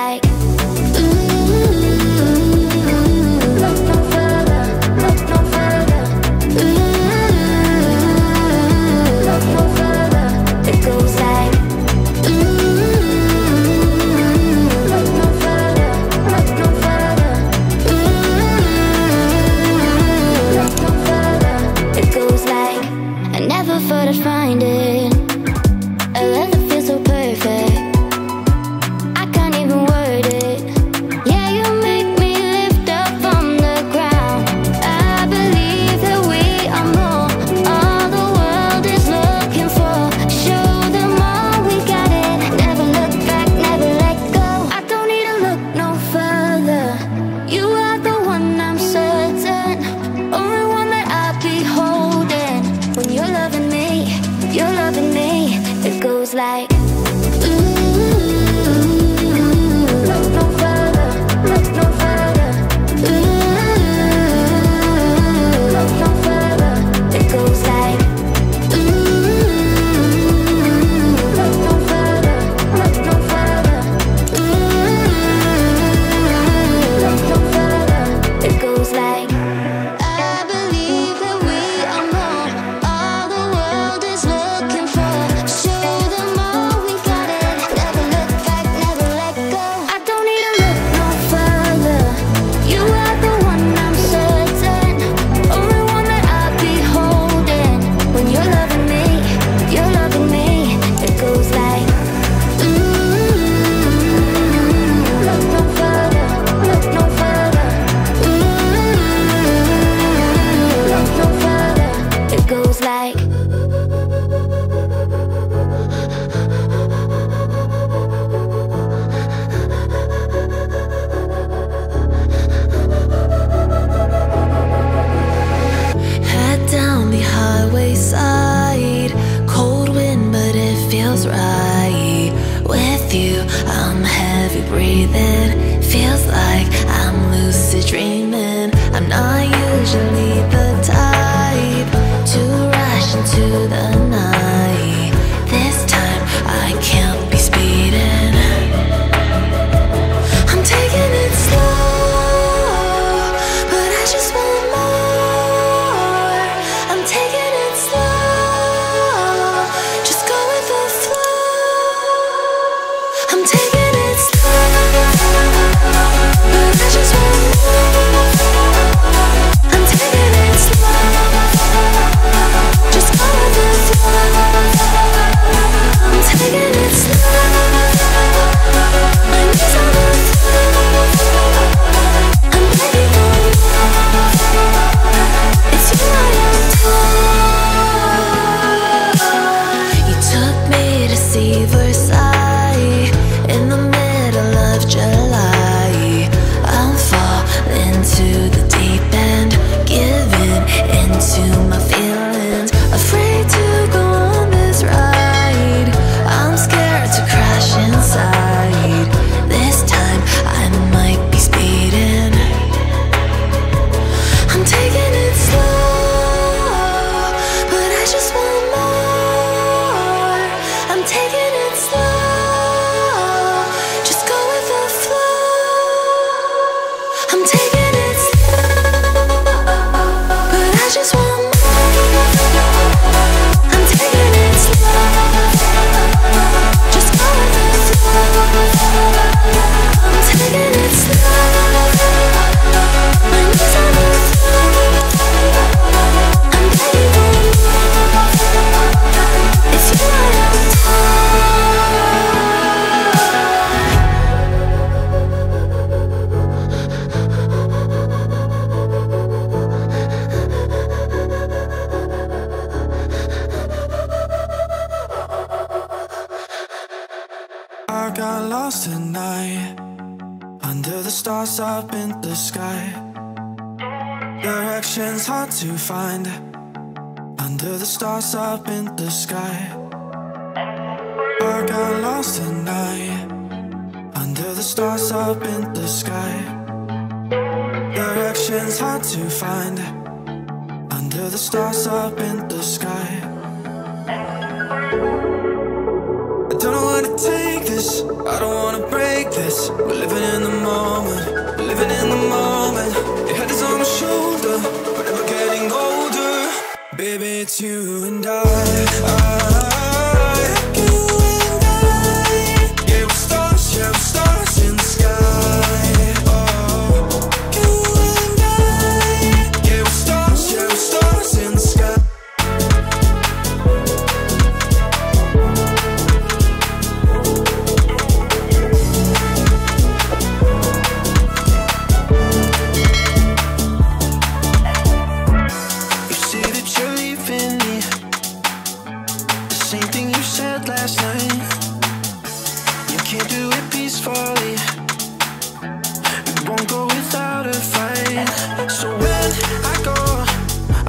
like, look no further, look no further. Look no further. It goes like, look no further, look no further. Look no further. It goes like, I never thought I'd find it. A love that feels so perfect. I can't even word it. Yeah, you make me lift up from the ground. I believe that we are more. All the world is looking for. Show them all we got it. Never look back, never let go. I don't need to look no further. You are the one I'm certain. Only one that I'll be holding. When you're loving me, you're loving me. It goes like, look no further, look no further. Look no further. It goes like, look no further, look no further. Look no further. It goes like, I believe that we are more. All the world is looking for. Show them all we got it. Never look back, never let go. I don't need to look no further. You are the one I'm certain. Only one that I'll be holding. When you're loving me, you're loving me. It goes like, look no further, look no further. Look no further. It goes like, Head down the highway side, cold wind but it feels right. With you I'm heavy breathing, feels like I'm lucid dreaming. I'm not usually the type to rush into the night. This time I can't be speeding. I'm taking it slow, but I just want more. I'm taking it slow, just go with the flow. I'm taking it slow, but I just want more. I'm taking it slow, just go with the flow. I'm taking it slow, my knees on the floor. I'm begging for more. It's you I adore. You took me to see Versailles in the middle of July. I'm falling to the deep end, giving into my feelings. Afraid to go on this ride. I'm scared to crash inside. This time I might be speeding. I'm taking it slow, but I just want more. I'm taking it slow, just go with the flow. I'm taking it slow, but I just want more. I'm taking it slow, just go with the flow. I'm taking it slow, my knees on the floor. I'm begging for more. It's you I I got lost at night, under the stars up in the sky. Directions hard to find, under the stars up in the sky. I got lost at night, under the stars up in the sky. Directions hard to find, under the stars up in the sky. I don't know where to take this this, I don't wanna break this. We're living in the moment, living in the moment. Your head is on my shoulder, we're never getting older. Baby, it's you and I. You and I. Yeah, we're stars, yeah, we're stars in the sky. Oh, you and I. Yeah, we're stars in the sky. Last night, you can't do it peacefully. It won't go without a fight. So when I go,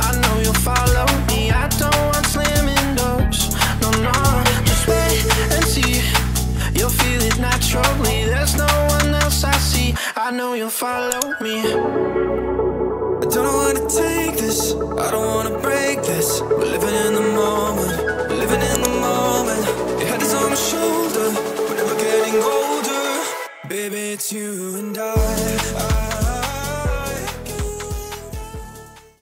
I know you'll follow me. I don't want slamming doors. No, no, just wait and see. You'll feel it naturally. There's no one else I see. I know you'll follow me. I don't wanna take this, I don't wanna break this. We're living in the moment, living in the moment. Your head is on my shoulder, we're never getting older. Baby, it's you and I.